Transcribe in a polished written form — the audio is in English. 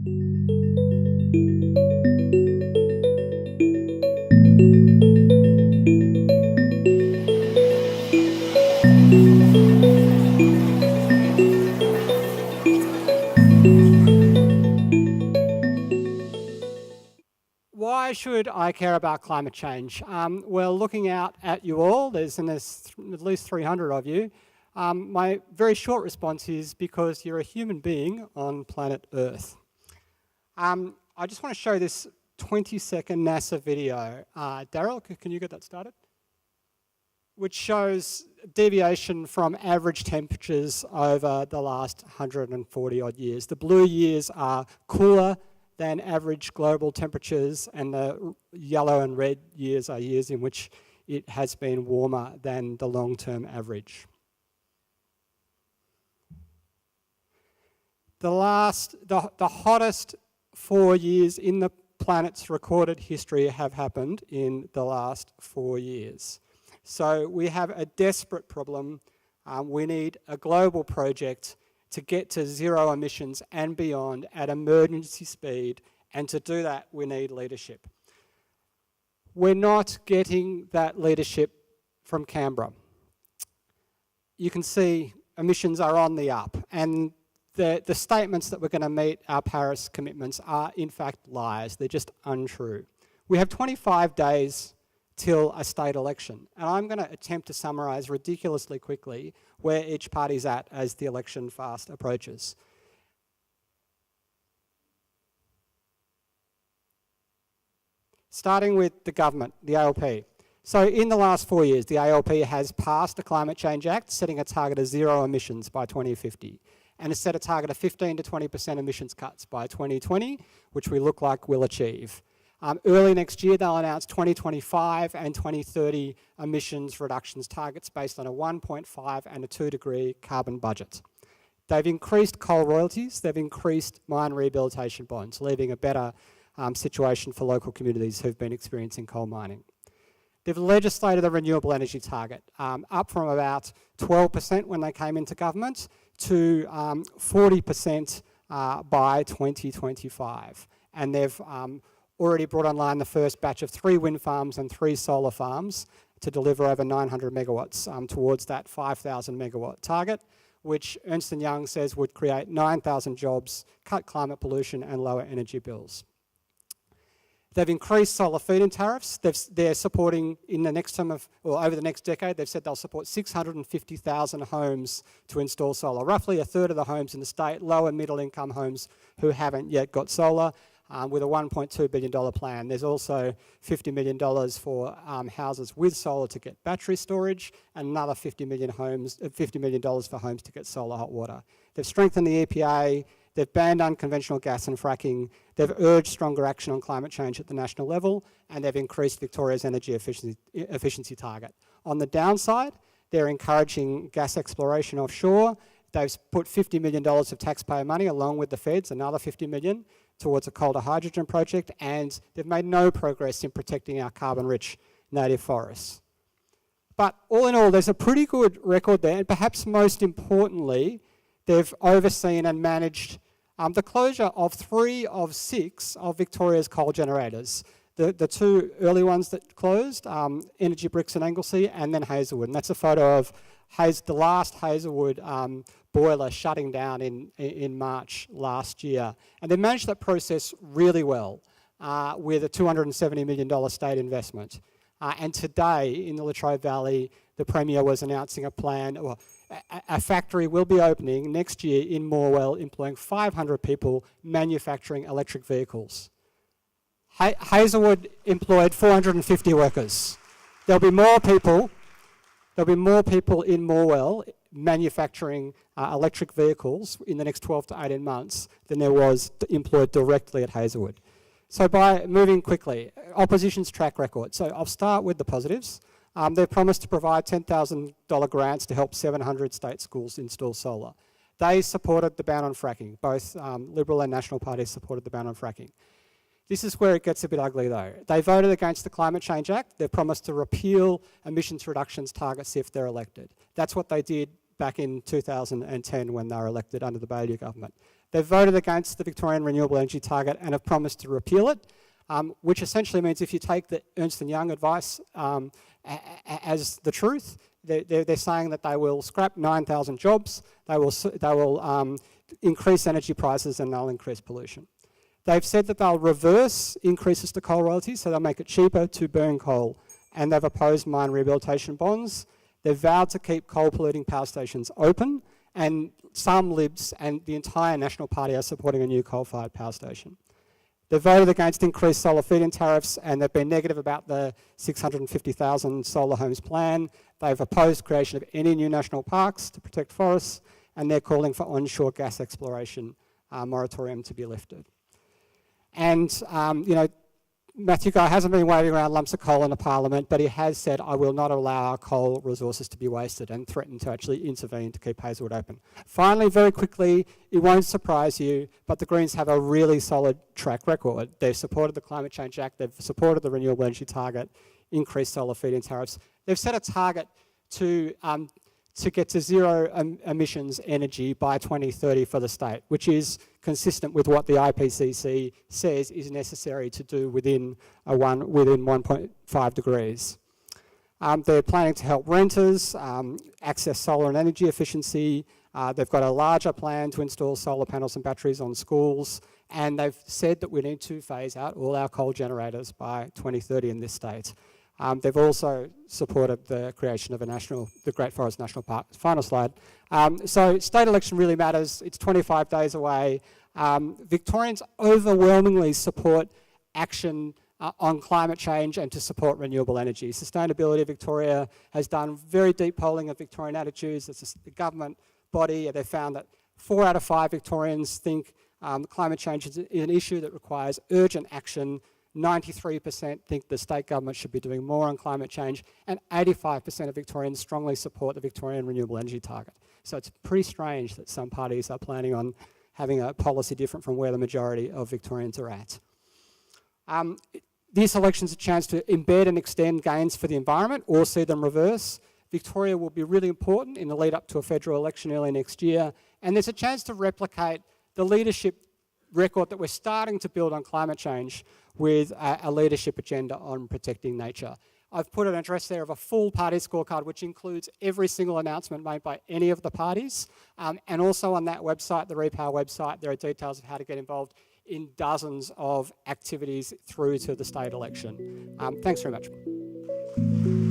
Why should I care about climate change? Well, looking out at you all, there's at least 300 of you. My very short response is because you're a human being on planet Earth. I just want to show this 20-second NASA video. Daryl, can you get that started? Which shows deviation from average temperatures over the last 140 odd years. The blue years are cooler than average global temperatures, and the yellow and red years are years in which it has been warmer than the long-term average. The hottest 4 years in the planet's recorded history have happened in the last 4 years. So we have a desperate problem. We need a global project to get to zero emissions and beyond at emergency speed, and to do that we need leadership. We're not getting that leadership from Canberra. You can see emissions are on the up, and the statements that we're going to meet our Paris commitments are in fact lies. They're just untrue. We have 25 days till a state election, and I'm going to attempt to summarise ridiculously quickly where each party's at as the election fast approaches. Starting with the government, the ALP. So in the last 4 years, the ALP has passed the Climate Change Act, setting a target of zero emissions by 2050, and has set a target of 15 to 20% emissions cuts by 2020, which we look like we'll achieve. Early next year, they'll announce 2025 and 2030 emissions reductions targets based on a 1.5 and a 2 degree carbon budget. They've increased coal royalties, they've increased mine rehabilitation bonds, leaving a better situation for local communities who've been experiencing coal mining. They've legislated a renewable energy target, up from about 12% when they came into government to 40% by 2025. And they've already brought online the first batch of 3 wind farms and 3 solar farms to deliver over 900 megawatts towards that 5,000 megawatt target, which Ernst & Young says would create 9,000 jobs, cut climate pollution and lower energy bills. They've increased solar feed-in tariffs. They're supporting in the next term of, or over the next decade, they've said they'll support 650,000 homes to install solar. Roughly a third of the homes in the state, low and middle income homes who haven't yet got solar, with a $1.2 billion plan. There's also $50 million for houses with solar to get battery storage, and another $50 million for homes to get solar hot water. They've strengthened the EPA. They've banned unconventional gas and fracking. They've urged stronger action on climate change at the national level, and they've increased Victoria's energy efficiency target. On the downside, they're encouraging gas exploration offshore. They've put $50 million of taxpayer money, along with the feds, another $50 million, towards a coal to hydrogen project, and they've made no progress in protecting our carbon-rich native forests. But all in all, there's a pretty good record there, and perhaps most importantly, they've overseen and managed the closure of 3 of 6 of Victoria's coal generators. The 2 early ones that closed, Energy Bricks and Anglesea, and then Hazelwood. And that's a photo of the last Hazelwood boiler shutting down in March last year. And they managed that process really well with a $270 million state investment. And today in the Latrobe Valley, the Premier was announcing a plan, or a factory will be opening next year in Morwell, employing 500 people manufacturing electric vehicles. Hazelwood employed 450 workers. There'll be more people in Morwell manufacturing electric vehicles in the next 12 to 18 months than there was employed directly at Hazelwood. So by moving quickly, opposition's track record. So I'll start with the positives. They've promised to provide $10,000 grants to help 700 state schools install solar. They supported the ban on fracking. Both Liberal and National parties supported the ban on fracking. This is where it gets a bit ugly though. They voted against the Climate Change Act. They've promised to repeal emissions reductions targets if they're elected. That's what they did back in 2010 when they were elected under the Baillieu government. They've voted against the Victorian Renewable Energy Target and have promised to repeal it, which essentially means if you take the Ernst & Young advice as the truth, they're saying that they will scrap 9,000 jobs, they will increase energy prices, and they'll increase pollution. They've said that they'll reverse increases to coal royalties, so they'll make it cheaper to burn coal, and they've opposed mine rehabilitation bonds. They've vowed to keep coal-polluting power stations open, and some Libs and the entire National Party are supporting a new coal-fired power station. They've voted against increased solar feed-in tariffs, and they've been negative about the 650,000 solar homes plan. They've opposed creation of any new national parks to protect forests, and they're calling for onshore gas exploration moratorium to be lifted. And, you know, Matthew Guy hasn't been waving around lumps of coal in the parliament, but he has said, I will not allow our coal resources to be wasted, and threatened to actually intervene to keep Hazelwood open. Finally, very quickly, it won't surprise you, but the Greens have a really solid track record. They've supported the Climate Change Act, they've supported the Renewable Energy Target, increased solar feed-in tariffs. They've set a target to get to zero emissions energy by 2030 for the state, which is consistent with what the IPCC says is necessary to do within 1.5 degrees. They're planning to help renters access solar and energy efficiency. They've got a larger plan to install solar panels and batteries on schools, and they've said that we need to phase out all our coal generators by 2030 in this state. They've also supported the creation of the Great Forest National Park. Final slide. So state election really matters. It's 25 days away. Victorians overwhelmingly support action on climate change and to support renewable energy. Sustainability Victoria has done very deep polling of Victorian attitudes. It's a government body. They found that 4 out of 5 Victorians think climate change is an issue that requires urgent action. 93% think the state government should be doing more on climate change, and 85% of Victorians strongly support the Victorian Renewable Energy Target. So it's pretty strange that some parties are planning on having a policy different from where the majority of Victorians are at. This election's a chance to embed and extend gains for the environment or see them reverse. Victoria will be really important in the lead up to a federal election early next year, and there's a chance to replicate the leadership record that we're starting to build on climate change with a leadership agenda on protecting nature. I've put an address there of a full party scorecard, which includes every single announcement made by any of the parties. And also on that website, the Repower website, there are details of how to get involved in dozens of activities through to the state election. Thanks very much.